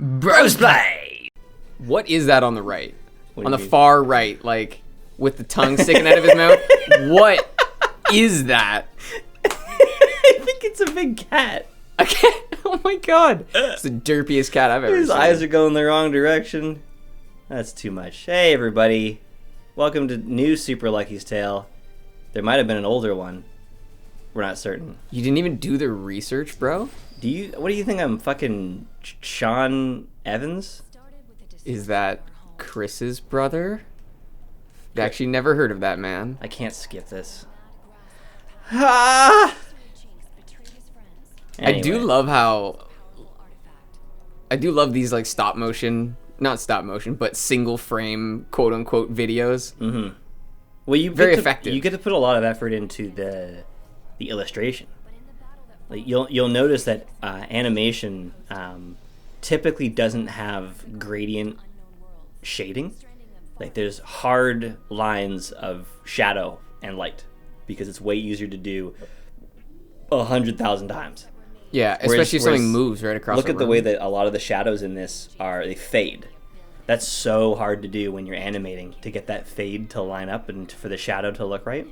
Bros play. What is that on the right? What On do the you mean? far right, like with the tongue sticking out of his mouth. What is that? I think it's a big cat. I can't. Oh my god! It's the derpiest cat I've ever His seen. eyes are going the wrong direction. That's too much. Hey everybody, welcome to new Super Lucky's Tale. There might have been an older one. We're not certain. You didn't even do the research, bro? What do you think? I'm fucking Sean Evans? Is that Chris's brother? I actually never heard of that man. I can't skip this. Ah! I do Anyway. love how... I do love these like stop motion, not stop motion, but single frame quote unquote videos. Mm-hmm. Well, Very effective. You get to put a lot of effort into the illustration. Like you'll notice that animation typically doesn't have gradient shading. Like there's hard lines of shadow and light because it's way easier to do 100,000 times. Yeah, especially if something moves right across Look the at the room. way that a lot of the shadows in this they fade. That's so hard to do when you're animating, to get that fade to line up and for the shadow to look right.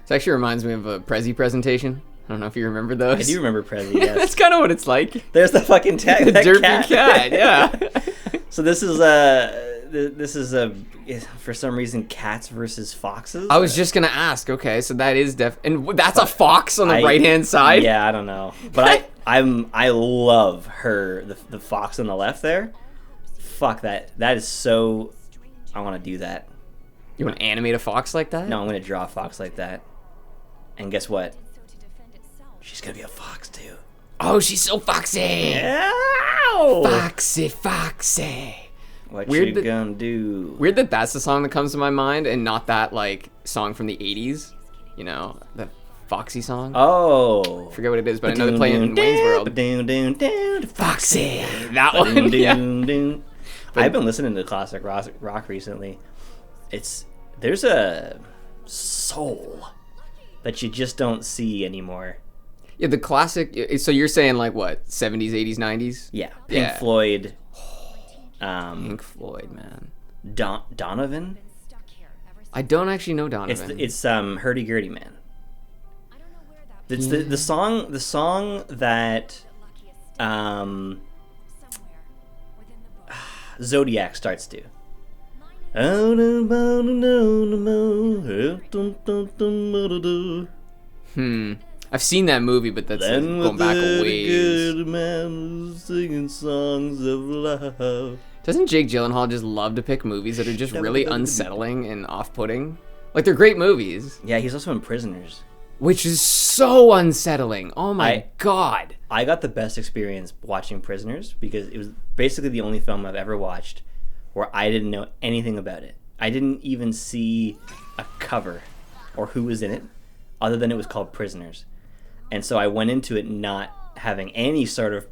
It actually reminds me of a Prezi presentation. I don't know if you remember those. I do remember Prezi, yes. That's kind of what it's like. There's the fucking tag. The that derpy cat, yeah. So this is for some reason cats versus foxes. I was just gonna ask. Okay, so that is and that's a fox on the right hand side. Yeah, I don't know, but I love her the fox on the left there. Fuck that. That is so. I want to do that. You want to animate a fox like that? No, I'm gonna draw a fox like that. And guess what? She's gonna be a fox too. Oh, she's so foxy. Ow! Foxy, foxy. What Weird you that- gonna do? Weird that that's the song that comes to my mind, and not that like song from the '80s. You know, the Foxy song. Oh. Forget what it is, but I know they play it in Wayne's World. Foxy, that one. Yeah. I've been listening to classic rock recently. There's a soul that you just don't see anymore. Yeah, the classic. So you're saying like what? 70s, 80s, 90s? Yeah, Pink Yeah. Floyd. Pink Floyd, man. Donovan. I don't actually know Donovan. It's Hurdy-Gurdy Man. It's the song that Zodiac starts to. I've seen that movie, but that's going back a ways. Man singing songs of love. Doesn't Jake Gyllenhaal just love to pick movies that are just really unsettling and off-putting? Like, they're great movies, Yeah, he's also in Prisoners. which is so unsettling. Oh my god. I got the best experience watching Prisoners because it was basically the only film I've ever watched where I didn't know anything about it. I didn't even see a cover or who was in it other than it was called Prisoners. And so I went into it not having any sort of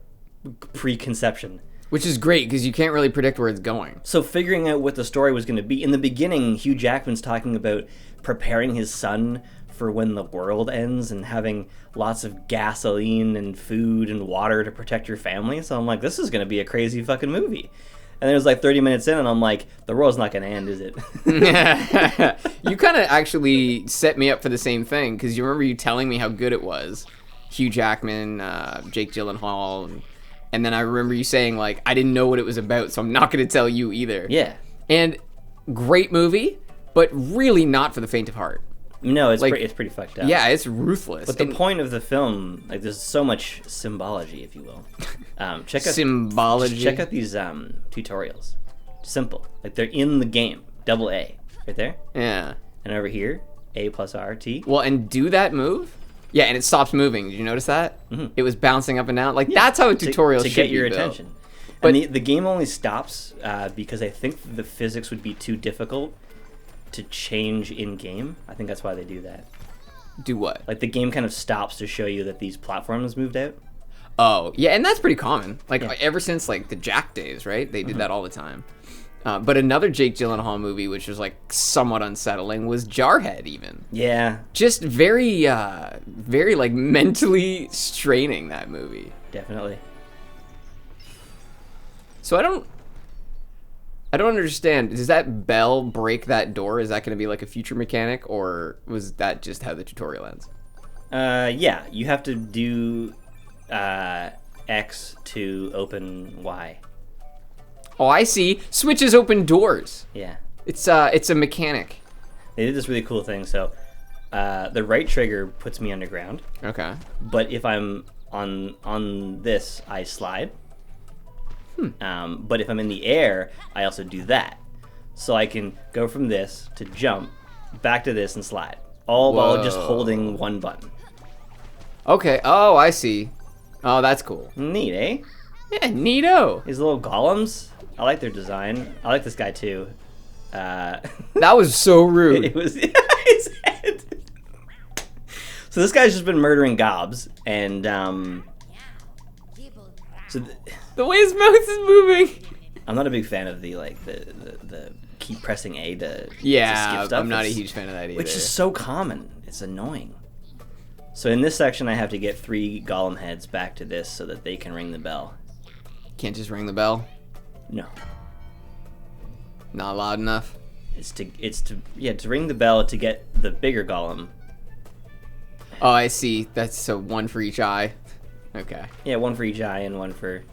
preconception. Which is great, because you can't really predict where it's going. So figuring out what the story was going to be. In the beginning, Hugh Jackman's talking about preparing his son for when the world ends and having lots of gasoline and food and water to protect your family. So I'm like, this is going to be a crazy fucking movie. And then it was like 30 minutes in and I'm like, the world's not going to end, is it? You kind of actually set me up for the same thing, because you remember you telling me how good it was. Hugh Jackman, Jake Gyllenhaal, and then I remember you saying, like, I didn't know what it was about, so I'm not going to tell you either. Yeah. And great movie, but really not for the faint of heart. No, it's Like, it's pretty fucked up. Yeah, it's ruthless. But the point of the film, like, there's so much symbology, if you will. Check out Symbology. Check out these tutorials. Simple, like they're in the game. Double A, right there. Yeah. And over here, A plus R T. Well, and do that move. Yeah, and it stops moving. Did you notice that? Mhm. It was bouncing up and down. Like, that's how a tutorial to should get your be built. attention. But- And the game only stops because I think the physics would be too difficult to change in game. I think that's why they do that. Do what? Like the game kind of stops to show you that these platforms moved out. Oh, yeah, and that's pretty common. Like, Yeah. ever since, like, the Jack days, right? They did that all the time. But another Jake Gyllenhaal movie, which was, like, somewhat unsettling, was Jarhead, even. Yeah, Just very, like, mentally straining, that movie. definitely. So I don't understand. Does that bell break that door? Is that going to be like a future mechanic, or was that just how the tutorial ends? Yeah, you have to do X to open Y. Oh, I see. Switches open doors. Yeah. It's a mechanic. They did this really cool thing. So the right trigger puts me underground, Okay. but if I'm on this, I slide. But if I'm in the air, I also do that. So I can go from this to jump, back to this and slide. All while just holding one button. Okay. Oh, I see. Oh, that's cool. Neat, eh? Yeah, neato. These little golems, I like their design. I like this guy too. That was so rude. It was his head. So this guy's just been murdering gobs, and so The way his mouth is moving. I'm not a big fan of the keep pressing A to Yeah, skip stuff. I'm not a huge fan of that either. Which is so common. It's annoying. So in this section, I have to get 3 golem heads back to this so that they can ring the bell. Can't just ring the bell. No, Not loud enough. it's to ring the bell to get the bigger golem. Oh, I see. That's so one for each eye. Okay. Yeah, 1 for each eye and 1 for.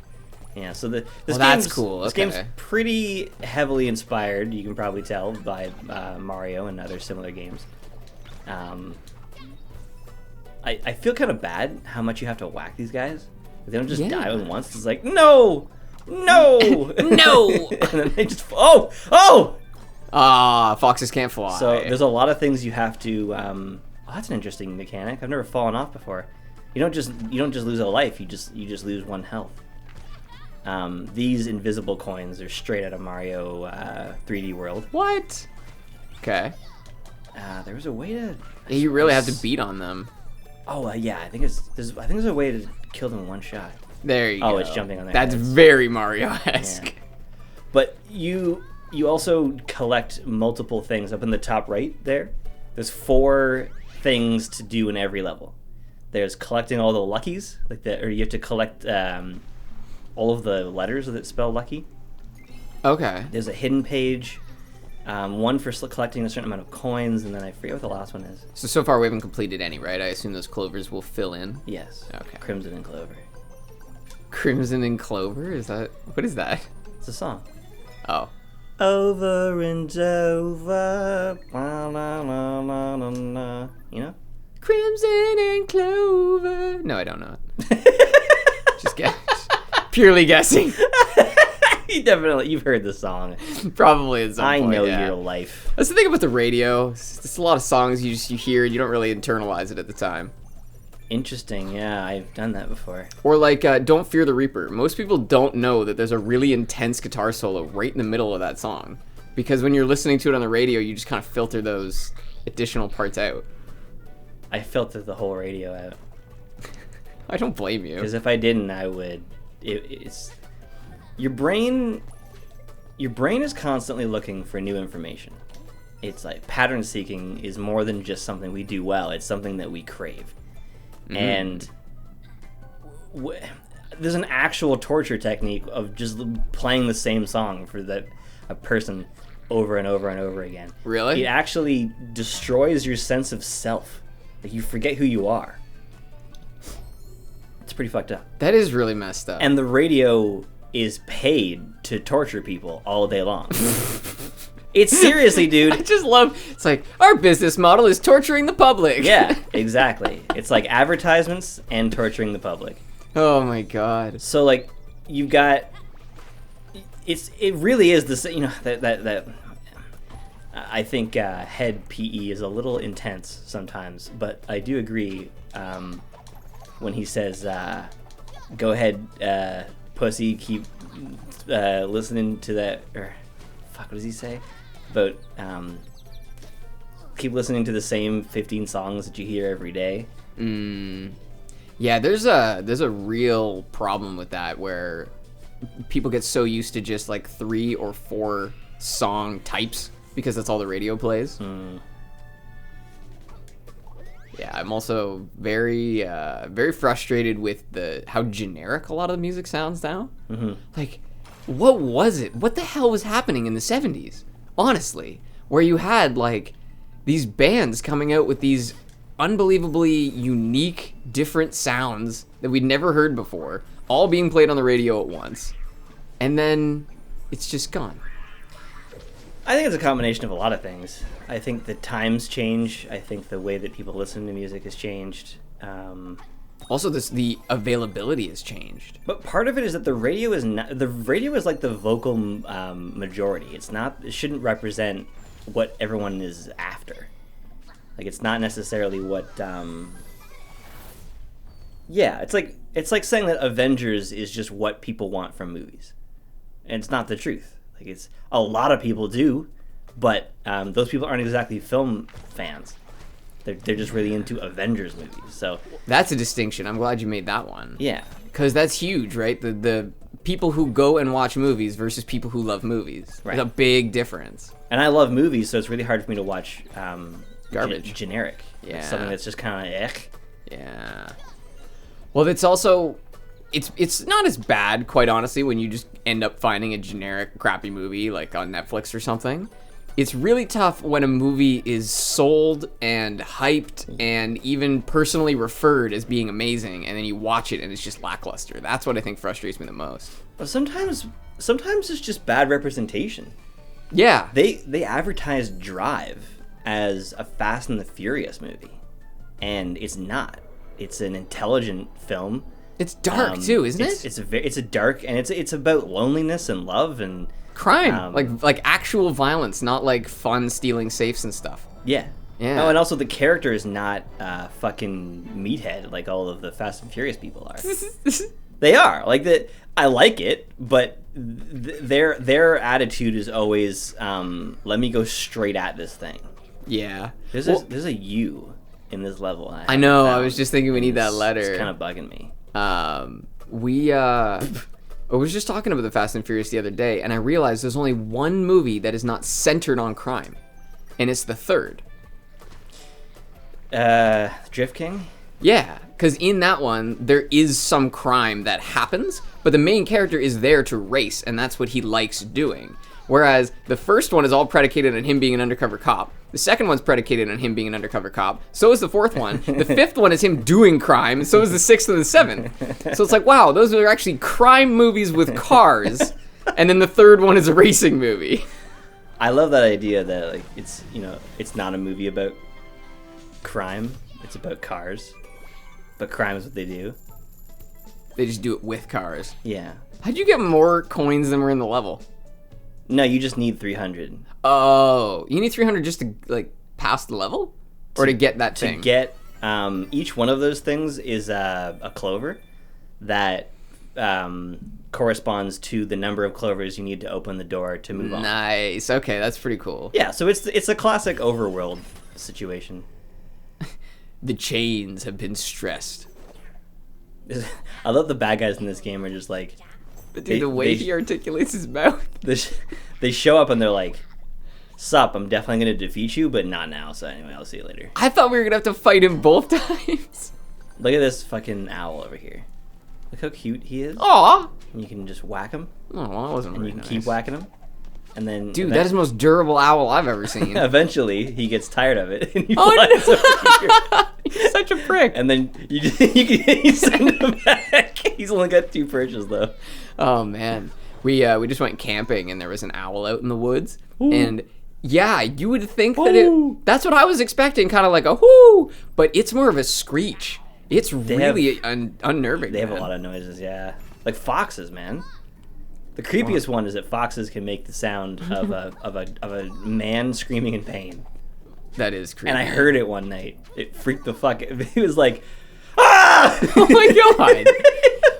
Yeah, so this that's game's, cool. This Okay. game's pretty heavily inspired. You can probably tell by Mario and other similar games. I feel kind of bad how much you have to whack these guys. They don't just die on once. It's like no, No. and then they just oh. Ah, foxes can't fly. So there's a lot of things you have to. That's an interesting mechanic. I've never fallen off before. You don't just lose a life. You just lose 1 health. These invisible coins are straight out of Mario 3D World. What? Okay. There was a way to. You really have to beat on them. Oh yeah, I think there's a way to kill them in 1 shot. There you go. Oh, it's jumping on their That's heads. very Mario-esque. Yeah. But you also collect multiple things up in the top right there. There's 4 things to do in every level. There's collecting all the luckies, or you have to collect all of the letters that spell lucky. Okay. There's a hidden page, 1 for collecting a certain amount of coins, and then I forget what the last one is. So far we haven't completed any, right? I assume those clovers will fill in. Yes. Okay. Crimson and Clover. Crimson and Clover? What is that? It's a song. Oh. Over and over. La, la, la, la, la, la. You know? Crimson and Clover. No, I don't know it. Just guess. Purely guessing. You've heard the song. Probably at some I point, know yeah. your life. That's the thing about the radio. It's a lot of songs you hear and you don't really internalize it at the time. Interesting. Yeah, I've done that before. Or like Don't Fear the Reaper. Most people don't know that there's a really intense guitar solo right in the middle of that song. Because when you're listening to it on the radio, you just kind of filter those additional parts out. I filtered the whole radio out. I don't blame you. Because if I didn't, I would. It's your brain. Your brain is constantly looking for new information. It's like pattern seeking is more than just something we do well. It's something that we crave. And there's an actual torture technique of just playing the same song for a person over and over and over again. Really? It actually destroys your sense of self. Like you forget who you are. It's pretty fucked up. That is really messed up. And the radio is paid to torture people all day long. It's seriously, dude. I just love, it's like, our business model is torturing the public. Yeah, exactly. It's like advertisements and torturing the public. Oh my god. So like, you've got, it really is that I think head PE is a little intense sometimes, but I do agree when he says, go ahead, pussy, keep listening to that, or fuck, what does he say? About keep listening to the same 15 songs that you hear every day. Yeah, there's a real problem with that where people get so used to just like 3 or 4 song types because that's all the radio plays. Yeah, I'm also very very frustrated with how generic a lot of the music sounds now. Like what was it? What the hell was happening in the 70s? Honestly, where you had like these bands coming out with these unbelievably unique, different sounds that we'd never heard before, all being played on the radio at once, and then it's just gone. I think it's a combination of a lot of things. I think the times change. I think the way that people listen to music has changed. Also, the availability has changed. But part of it is that the radio is not, the radio is like the vocal majority. It's not. It shouldn't represent what everyone is after. Like, it's not necessarily what. Yeah, it's like saying that Avengers is just what people want from movies, and it's not the truth. Like, it's a lot of people do, but those people aren't exactly film fans. They're just really into Avengers movies. So that's a distinction. I'm glad you made that one. Yeah, because that's huge, right? The people who go and watch movies versus people who love movies. Right. There's a big difference. And I love movies, so it's really hard for me to watch garbage, generic. Yeah, like something that's just kind of Yeah. Well, it's also it's not as bad, quite honestly, when you just end up finding a generic crappy movie like on Netflix or something. It's really tough when a movie is sold and hyped and even personally referred as being amazing, and then you watch it and it's just lackluster. That's what I think frustrates me the most. But sometimes it's just bad representation. Yeah. They advertise Drive as a Fast and the Furious movie, and it's not. It's an intelligent film. It's dark too, isn't it? It's a dark, and it's about loneliness and love and crime, like actual violence, not like fun stealing safes and stuff. Yeah. Yeah. Oh, and also the character is not fucking meathead like all of the Fast and Furious people are. They are like that. I like it, but their attitude is always let me go straight at this thing. Yeah. There's a U in this level. I know. I was just thinking we need that letter. It's kind of bugging me. I was just talking about the Fast and Furious the other day, and I realized there's only one movie that is not centered on crime, and it's the third. Drift King? Yeah, because in that one, there is some crime that happens, but the main character is there to race, and that's what he likes doing. Whereas the first one is all predicated on him being an undercover cop. The second one's predicated on him being an undercover cop. So is the fourth one. The fifth one is him doing crime. So is the sixth and the seventh. So it's like, wow, those are actually crime movies with cars. And then the third one is a racing movie. I love that idea that like it's not a movie about crime. It's about cars. But crime is what they do. They just do it with cars. Yeah. How'd you get more coins than were in the level? No, you just need 300. Oh, you need 300 just to like pass the level, or to get that thing. To get each one of those things is a clover that corresponds to the number of clovers you need to open the door to move on. Nice. Okay, that's pretty cool. Yeah, so it's a classic overworld situation. The chains have been stressed. I love the bad guys in this game are just like. But dude, the way he articulates his mouth. They show up and they're like, "Sup, I'm definitely gonna defeat you, but not now. So anyway, I'll see you later." I thought we were gonna have to fight him both times. Look at this fucking owl over here. Look how cute he is. Aw. And you can just whack him. Oh, well, that wasn't and really you can nice. keep whacking him. And then dude, that is the most durable owl I've ever seen. Eventually, he gets tired of it and he oh flies no! over here. You're such a prick. And then you send him back. He's only got 2 perches though. Oh man, we just went camping and there was an owl out in the woods. Ooh. And yeah, you would think that that's what I was expecting, kind of like a whoo, but it's more of a screech. It's really unnerving. They have a lot of noises, yeah, like foxes, man. The creepiest one is that foxes can make the sound of a man screaming in pain. That is creepy. And I heard it one night. It freaked the fuck out. It was like, ah! Oh my god.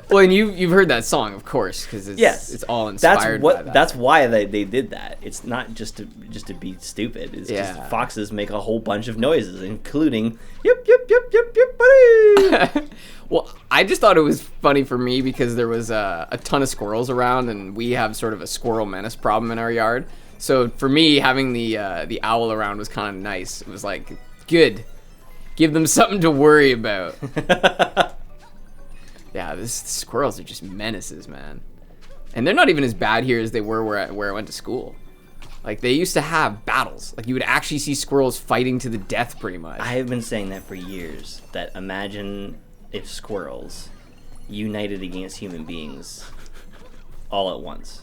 Well, and you've heard that song, of course, because it's all inspired by that. That's why they did that. It's not just to be stupid. It's just foxes make a whole bunch of noises, including yip yip yip yip yip buddy. Well, I just thought it was funny for me because there was a ton of squirrels around, and we have sort of a squirrel menace problem in our yard. So for me, having the owl around was kind of nice. It was like, good. Give them something to worry about. Yeah, the squirrels are just menaces, man. And they're not even as bad here as they were where I went to school. Like, they used to have battles. Like, you would actually see squirrels fighting to the death, pretty much. I have been saying that for years, that imagine if squirrels united against human beings all at once.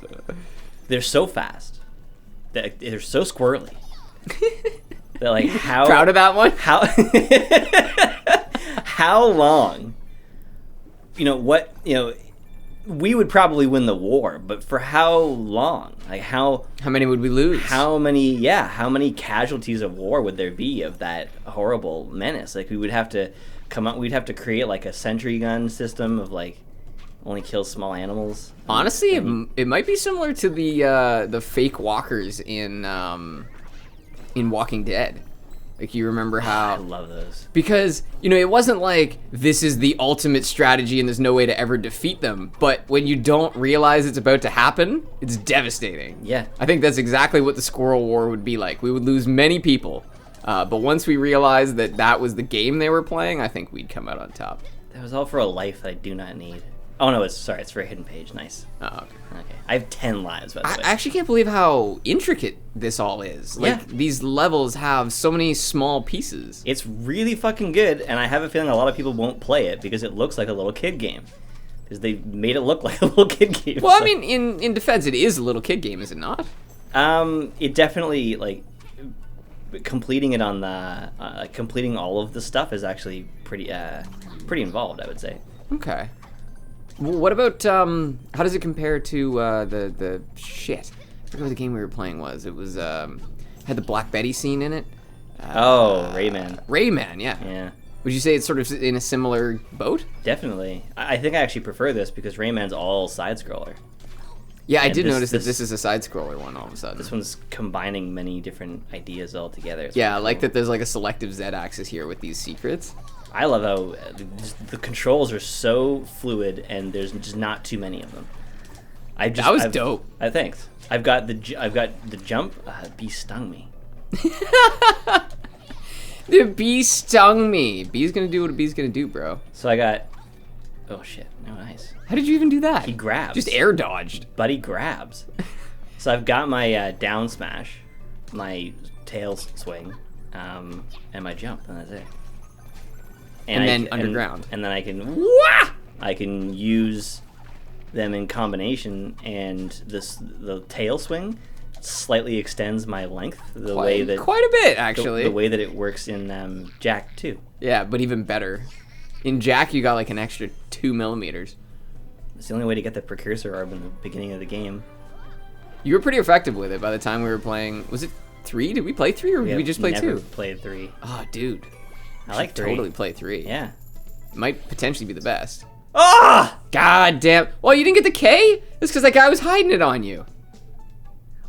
They're so fast. They're so squirrely. They're like, how... Proud of that one? How long... we would probably win the war, but for how long? Like, how many would we lose? How many casualties of war would there be of that horrible menace? Like, we would have to we'd have to create like a sentry gun system of like only kill small animals. Honestly, it might be similar to the fake walkers in Walking Dead. Like, you remember how... I love those. Because, it wasn't like, this is the ultimate strategy and there's no way to ever defeat them. But when you don't realize it's about to happen, it's devastating. Yeah. I think that's exactly what the Squirrel War would be like. We would lose many people. But once we realized that was the game they were playing, I think we'd come out on top. That was all for a life that I do not need. Oh, no, it's for a hidden page. Nice. Oh, okay. Okay. I have 10 lives, by the way. I actually can't believe how intricate this all is. Like, these levels have so many small pieces. It's really fucking good, and I have a feeling a lot of people won't play it because it looks like a little kid game. Because they made it look like a little kid game. Well, I mean, in defense, it is a little kid game, is it not? It definitely, like, completing it on the... completing all of the stuff is actually pretty involved, I would say. Okay. Well, what about, how does it compare to, the shit? I forget what the game we were playing was. It was, had the Black Betty scene in it. Rayman. Rayman, yeah. Yeah. Would you say it's sort of in a similar boat? Definitely. I think I actually prefer this because Rayman's all side-scroller. Yeah, I did notice that this is a side-scroller one all of a sudden. This one's combining many different ideas all together. It's yeah, I really like cool. that there's like a selective Z-axis here with these secrets. I love how the controls are so fluid and there's just not too many of them. That was dope. Thanks. I've got the jump. Bee stung me. The bee stung me. Bee's gonna do what a bee's gonna do, bro. So I got... Oh, shit. No, nice. How did you even do that? He grabs. Just air dodged. But he grabs. So I've got my down smash, my tail swing, and my jump, and that's it. And then underground. And then I can use them in combination, and the tail swing slightly extends my length quite a bit, actually. The way that it works in Jack 2. Yeah, but even better. In Jack, you got like an extra 2 millimeters. It's the only way to get the precursor orb in the beginning of the game. You were pretty effective with it by the time we were playing. Was it 3? Did we play 3 or did we just play 2? Never played 3. Oh, dude. I like 3. Totally play 3. Yeah. Might potentially be the best. Ah! God damn. Well, you didn't get the K? That's because that guy was hiding it on you.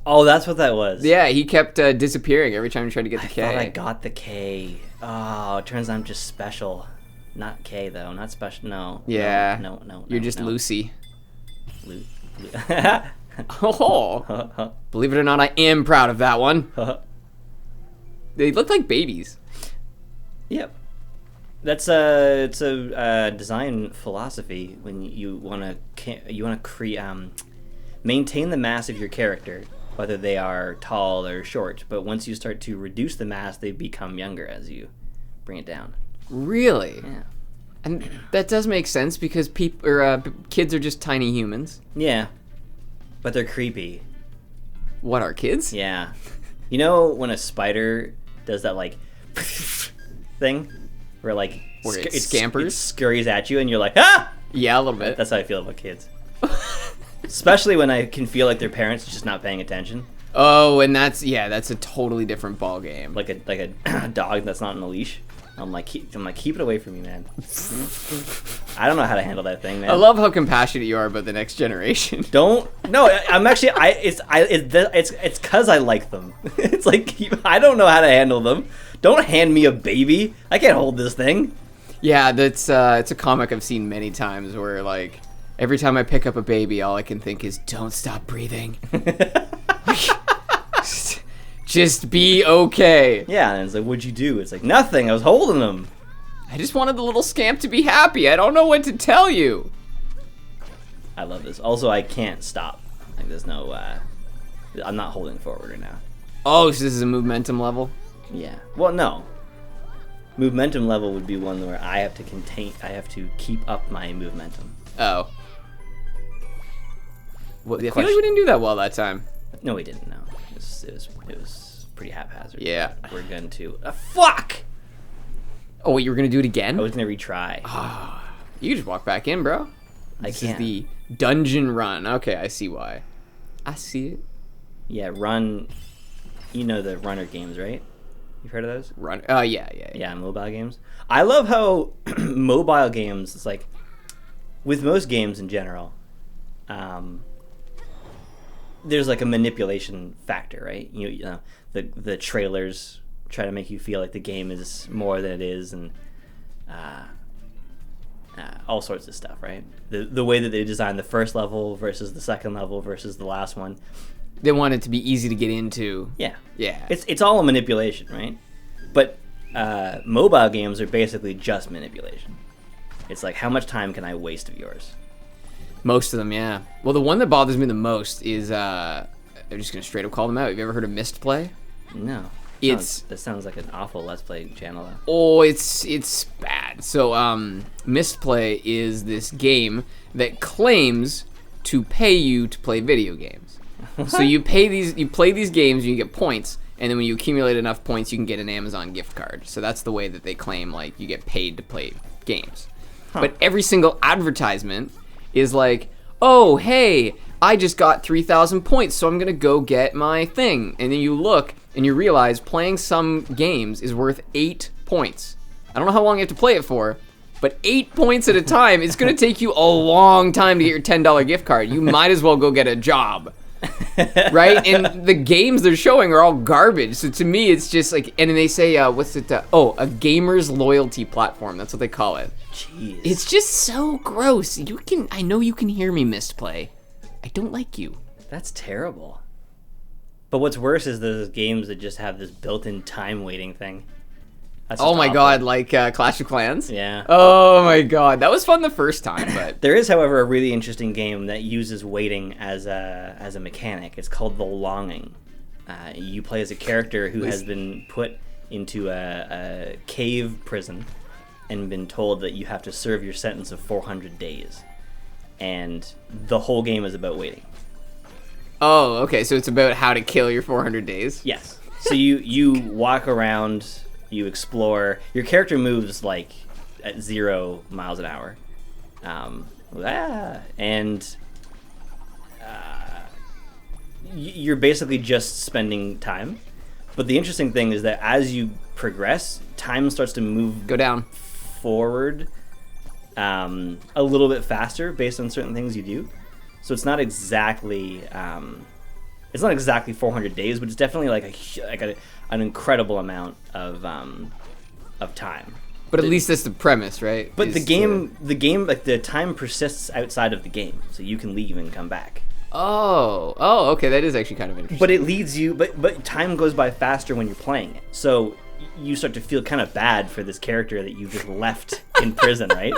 Oh, that's what that was. Yeah, he kept disappearing every time you tried to get the K. I thought I got the K. Oh, it turns out I'm just special. Not K, though. Not special. No. Yeah. No. You're just Lucy. Oh. Believe it or not, I am proud of that one. They look like babies. Yep. It's a design philosophy when you want to maintain the mass of your character, whether they are tall or short. But once you start to reduce the mass, they become younger as you bring it down. Really? Yeah. And that does make sense because kids are just tiny humans. Yeah. But they're creepy. What, are kids? Yeah. You know when a spider does that like thing? Where like it scampers? It scurries at you and you're like, ah! Yeah, a little bit. That's how I feel about kids. Especially when I can feel like their parents are just not paying attention. Oh, and that's a totally different ball game. Like a dog that's not on a leash. I'm like, keep it away from me, man. I don't know how to handle that thing, man. I love how compassionate you are about the next generation. I'm actually, it's cause I like them. It's like, I don't know how to handle them. Don't hand me a baby. I can't hold this thing. Yeah, it's a comic I've seen many times where like, every time I pick up a baby, all I can think is, don't stop breathing. Just be okay. Yeah, and it's like, what'd you do? It's like, nothing. I was holding him. I just wanted the little scamp to be happy. I don't know what to tell you. I love this. Also, I can't stop. Like, there's no. I'm not holding forward right now. Oh, so this is a momentum level? Yeah. Well, no. Momentum level would be one where I have to keep up my momentum. Oh. Well, I feel like we didn't do that well that time. No, we didn't. No, it was pretty haphazard. Yeah. We're going to. Fuck! Oh, wait, you were gonna do it again? I was gonna retry. You can just walk back in, bro. This is the dungeon run. Okay, I see why. I see it. Yeah, run. You know the runner games, right? You've heard of those? Run. Yeah. Yeah, mobile games. I love how mobile games. It's like with most games in general. There's like a manipulation factor, right? You know, the trailers try to make you feel like the game is more than it is, and all sorts of stuff, right? The way that they design the first level versus the second level versus the last one. They want it to be easy to get into. Yeah. Yeah. It's all a manipulation, right? But mobile games are basically just manipulation. It's like, how much time can I waste of yours? Most of them, yeah. Well, the one that bothers me the most is, I'm just going to straight up call them out. Have you ever heard of Mist Play? No. That sounds like an awful Let's Play channel, though. Oh, it's bad. So, Mist Play is this game that claims to pay you to play video games. So you play these games, you get points, and then when you accumulate enough points, you can get an Amazon gift card. So that's the way that they claim, like, you get paid to play games. But every single advertisement is like, oh, hey, I just got 3,000 points, so I'm going to go get my thing. And then you look, and you realize playing some games is worth 8 points. I don't know how long you have to play it for, but 8 points at a time is going to take you a long time to get your $10 gift card. You might as well go get a job. Right? And the games they're showing are all garbage. So to me, it's just like, and then they say, what's it? A gamer's loyalty platform. That's what they call it. Jeez. It's just so gross. I know you can hear me misplay. I don't like you. That's terrible. But what's worse is those games that just have this built-in time waiting thing. That's Oh my awful. god, like Clash of Clans? Yeah. Oh my god, that was fun the first time, but There is, however, a really interesting game that uses waiting as a mechanic. It's called The Longing. You play as a character who has been put into a cave prison and been told that you have to serve your sentence of 400 days. And the whole game is about waiting. Oh, okay, so it's about how to kill your 400 days? Yes. So you walk around, you explore. Your character moves like at 0 miles an hour. And you're basically just spending time. But the interesting thing is that as you progress, time starts to move Go down. forward a little bit faster based on certain things you do. So it's not exactly 400 days, but it's definitely like an incredible amount of time. But at least that's the premise, right? But the game, like the time persists outside of the game, so you can leave and come back. Oh, okay, that is actually kind of interesting. But it leads you, but time goes by faster when you're playing it. So you start to feel kind of bad for this character that you just left in prison, right?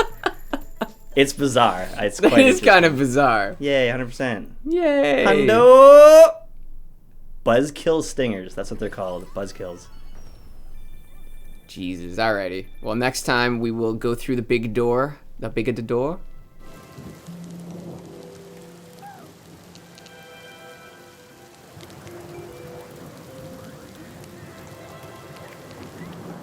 It's bizarre. It's quite It is kind of bizarre. Yay, 100%. Yay. Hundo! Buzzkill stingers. That's what they're called. Buzzkills. Jesus, alrighty. Well, next time we will go through the big door. The bigger the door.